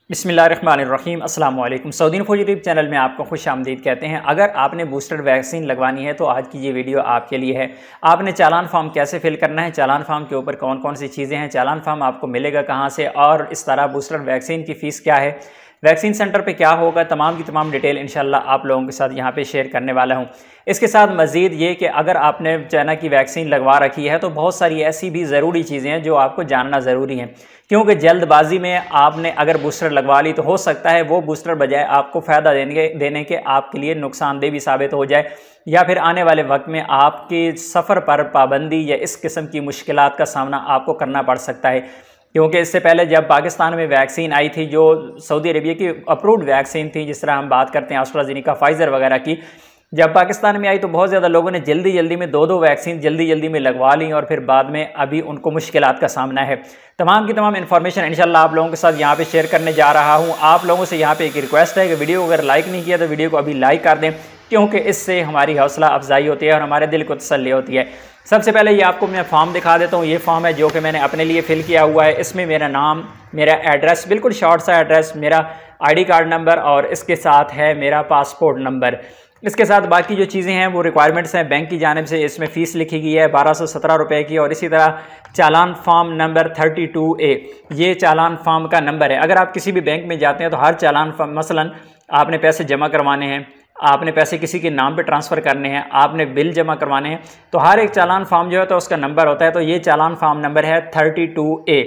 बिस्मिल्लाहिर्रहमानिर्रहीम अस्सलाम वालेकुम। सऊदी इन्फो यूट्यूब चैनल में आपको खुश आमदीद कहते हैं। अगर आपने बूस्टर वैक्सीन लगवानी है तो आज की ये वीडियो आपके लिए है। आपने चालान फॉर्म कैसे फिल करना है, चालान फॉर्म के ऊपर कौन कौन सी चीज़ें हैं, चालान फॉर्म आपको मिलेगा कहाँ से, और इस तरह बूस्टर वैक्सीन की फ़ीस क्या है, वैक्सीन सेंटर पे क्या होगा, तमाम की तमाम डिटेल इंशाल्लाह आप लोगों के साथ यहाँ पे शेयर करने वाला हूँ। इसके साथ मज़ीद ये कि अगर आपने चाइना की वैक्सीन लगवा रखी है तो बहुत सारी ऐसी भी ज़रूरी चीज़ें हैं जो आपको जानना ज़रूरी है, क्योंकि जल्दबाजी में आपने अगर बूस्टर लगवा ली तो हो सकता है वो बूस्टर बजाय आपको फ़ायदा देने के आपके लिए नुकसानदेह भी साबित हो जाए, या फिर आने वाले वक्त में आपके सफ़र पर पाबंदी या इस किस्म की मुश्किलात का सामना आपको करना पड़ सकता है। क्योंकि इससे पहले जब पाकिस्तान में वैक्सीन आई थी जो सऊदी अरेबिया की अप्रूव्ड वैक्सीन थी, जिस तरह हम बात करते हैं एस्ट्राजेनेका, फाइज़र वगैरह की, जब पाकिस्तान में आई तो बहुत ज़्यादा लोगों ने जल्दी में दो वैक्सीन जल्दी में लगवा ली और फिर बाद में अभी उनको मुश्किलात का सामना है। तमाम की तमाम इन्फॉर्मेशन इंशाल्लाह आप लोगों के साथ यहाँ पे शेयर करने जा रहा हूँ। आप लोगों से यहाँ पे एक रिक्वेस्ट है कि वीडियो अगर लाइक नहीं किया तो वीडियो को अभी लाइक कर दें, क्योंकि इससे हमारी हौसला अफजाई होती है और हमारे दिल को तसल्ली होती है। सबसे पहले ये आपको मैं फॉर्म दिखा देता हूँ। ये फॉर्म है जो कि मैंने अपने लिए फिल किया हुआ है। इसमें मेरा नाम, मेरा एड्रेस, बिल्कुल शॉर्ट सा एड्रेस, मेरा आईडी कार्ड नंबर और इसके साथ है मेरा पासपोर्ट नंबर। इसके साथ बाकी जो चीज़ें हैं वो रिक्वायरमेंट्स हैं बैंक की जानिब से। इसमें फ़ीस लिखी गई है 1217 रुपये की, और इसी तरह चालान फॉर्म नंबर 32A, ये चालान फॉर्म का नंबर है। अगर आप किसी भी बैंक में जाते हैं तो हर चालान फॉर्म, मसलन आपने पैसे जमा करवाने हैं, आपने पैसे किसी के नाम पे ट्रांसफ़र करने हैं, आपने बिल जमा करवाने हैं, तो हर एक चालान फॉर्म जो है तो उसका नंबर होता है। तो ये चालान फॉर्म नंबर है 32A।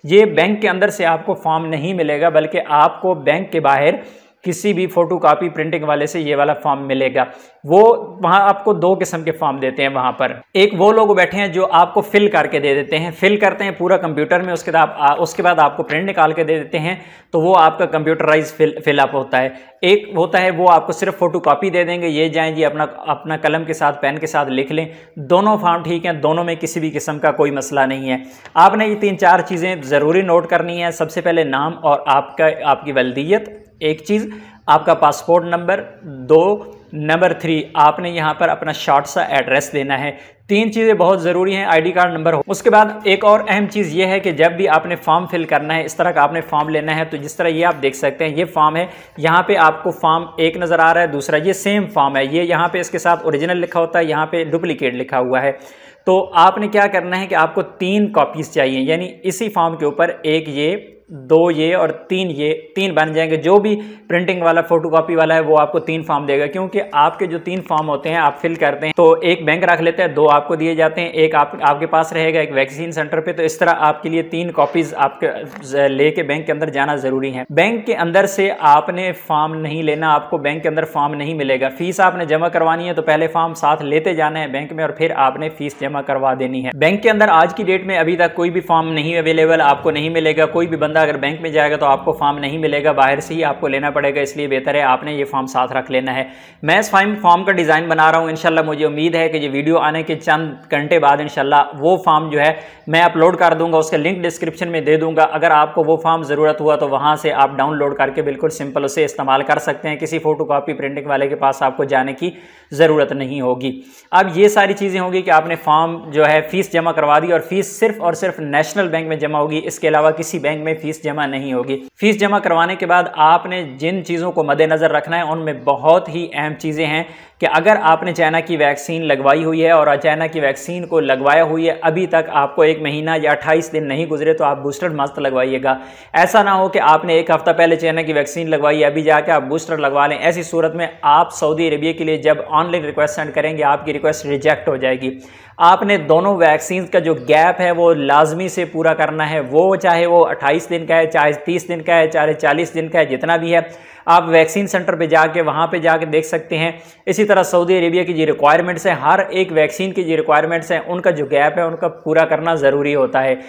ये बैंक के अंदर से आपको फॉर्म नहीं मिलेगा, बल्कि आपको बैंक के बाहर किसी भी फ़ोटो कापी प्रिंटिंग वाले से ये वाला फॉर्म मिलेगा। वो वहाँ आपको दो किस्म के फॉर्म देते हैं वहाँ पर। एक वो लोग बैठे हैं जो आपको फिल करके दे देते हैं, फिल करते हैं पूरा कंप्यूटर में, उसके बाद आपको प्रिंट निकाल के दे देते हैं, तो वो आपका कंप्यूटराइज फिलअप होता है। एक होता है वो आपको सिर्फ फ़ोटो कापी दे देंगे, ये जाएँ जी अपना कलम के साथ, पेन के साथ लिख लें। दोनों फॉर्म ठीक हैं, दोनों में किसी भी किस्म का कोई मसला नहीं है। आपने ये 3-4 चीज़ें ज़रूरी नोट करनी है। सबसे पहले नाम और आपकी वल्दियत, एक चीज़ आपका पासपोर्ट नंबर, 2 नंबर 3 आपने यहाँ पर अपना शॉर्ट सा एड्रेस देना है। 3 चीज़ें बहुत ज़रूरी हैं, आईडी कार्ड नंबर हो। उसके बाद एक और अहम चीज़ ये है कि जब भी आपने फॉर्म फिल करना है, इस तरह का आपने फॉर्म लेना है, तो जिस तरह ये आप देख सकते हैं, ये फॉर्म है, यहाँ पे आपको फॉर्म एक नज़र आ रहा है, दूसरा ये सेम फॉर्म है, ये यहाँ पे इसके साथ ओरिजिनल लिखा होता है, यहाँ पे डुप्लीकेट लिखा हुआ है। तो आपने क्या करना है कि आपको 3 कॉपीज़ चाहिए, यानी इसी फॉर्म के ऊपर एक ये, 2 ये और 3 ये, 3 बन जाएंगे। जो भी प्रिंटिंग वाला, फोटोकॉपी वाला है, वो आपको 3 फॉर्म देगा, क्योंकि आपके जो 3 फॉर्म होते हैं आप फिल करते हैं तो एक बैंक रख लेते हैं, 2 आपको दिए जाते हैं, एक आपके पास रहेगा एक वैक्सीन सेंटर पे। तो इस तरह आपके लिए 3 कॉपीज़ आपके लेके बैंक के अंदर जाना ज़रूरी है। बैंक के अंदर से आपने फॉर्म नहीं लेना, आपको बैंक के अंदर फॉर्म नहीं मिलेगा। फ़ीस आपने जमा करवानी है तो पहले फॉर्म साथ लेते जाना है बैंक में और फिर आपने फ़ीस जमा करवा देनी है। बैंक के अंदर आज की डेट में अभी तक कोई भी फॉर्म नहीं अवेलेबल, आपको नहीं मिलेगा। कोई भी बंदा अगर बैंक में जाएगा तो आपको फॉर्म नहीं मिलेगा, बाहर से ही आपको लेना पड़ेगा। इसलिए बेहतर है आपने ये फॉर्म साथ रख लेना है। मैं इस फॉर्म का डिज़ाइन बना रहा हूँ। इंशाल्लाह मुझे उम्मीद है कि ये वीडियो आने के चंद घंटे बाद इंशाल्लाह वो फॉर्म जो है मैं अपलोड कर दूंगा, उसका लिंक डिस्क्रिप्शन में दे दूंगा। अगर आपको वो फॉर्म ज़रूरत हुआ तो वहाँ से आप डाउनलोड करके बिल्कुल सिंपल उसे इस्तेमाल कर सकते हैं। किसी फोटोकॉपी प्रिंटिंग वाले के पास आपको जाने की ज़रूरत नहीं होगी। अब ये सारी चीज़ें होगी कि आपने फॉर्म जो है फ़ीस जमा करवा दी, और फीस सिर्फ और सिर्फ नेशनल बैंक में जमा होगी, इसके अलावा किसी बैंक में फ़ीस जमा नहीं होगी। फीस जमा करवाने के बाद आपने जिन चीज़ों को मद्देनज़र रखना है उनमें बहुत ही अहम चीज़ें हैं कि अगर आपने चाइना की वैक्सीन लगवाई हुई है और चाइना की वैक्सीन को लगवाया हुई है, अभी तक आपको 1 महीना या 28 दिन नहीं गुजरे, तो आप बूस्टर मस्त लगवाइएगा। ऐसा ना हो कि आपने 1 हफ्ता पहले चाइना की वैक्सीन लगवाई, अभी जाके आप बूस्टर लगवा लें। ऐसी सूरत में आप सऊदी अरेबिया के लिए जब ऑनलाइन रिक्वेस्ट सेंड करेंगे, आपकी रिक्वेस्ट रिजेक्ट हो जाएगी। आपने दोनों वैक्सीन का जो गैप है वो लाजमी से पूरा करना है, वो चाहे वो 28 दिन का है, चाहे 30 दिन का है, चाहे 40 दिन का है, जितना भी है। आप वैक्सीन सेंटर पे जाके वहाँ पे जाके देख सकते हैं। इसी तरह सऊदी अरेबिया की जो रिक्वायरमेंट्स हैं, हर एक वैक्सीन की जो रिक्वायरमेंट्स हैं, उनका जो गैप है उनका पूरा करना ज़रूरी होता है।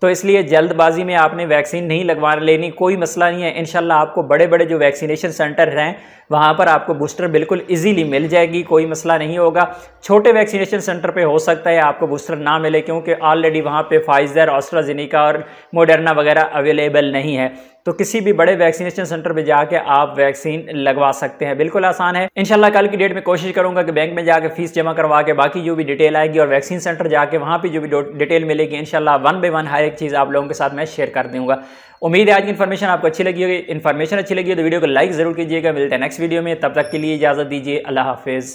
तो इसलिए जल्दबाजी में आपने वैक्सीन नहीं लगवा लेनी, कोई मसला नहीं है। इंशाल्लाह आपको बड़े बड़े जो वैक्सीनेशन सेंटर हैं वहाँ पर आपको बूस्टर बिल्कुल इजीली मिल जाएगी, कोई मसला नहीं होगा। छोटे वैक्सीनेशन सेंटर पे हो सकता है आपको बूस्टर ना मिले, क्योंकि ऑलरेडी वहाँ पे फाइज़र, एस्ट्राजेनेका और मॉडर्ना वगैरह अवेलेबल नहीं है। तो किसी भी बड़े वैक्सीनेशन सेंटर पे जाके आप वैक्सीन लगवा सकते हैं। बिल्कुल आसान है। इंशाल्लाह कल की डेट में कोशिश करूंगा कि बैंक में जाके फीस जमा करवा के बाकी जो भी डिटेल आएगी और वैक्सीन सेंटर जाके वहां पे जो भी डिटेल मिलेगी इंशाल्लाह 1 बाय 1 हर एक चीज़ आप लोगों के साथ मैं शेयर कर दूंगा। उम्मीद है आज की इन्फॉर्मेशन आपको अच्छी लगी होगी। इन्फॉर्मेशन अच्छी लगी तो वीडियो को लाइक जरूर कीजिएगा। मिलते हैं नेक्स्ट वीडियो में, तब तक के लिए इजाजत दीजिए। अल्लाह हाफिज।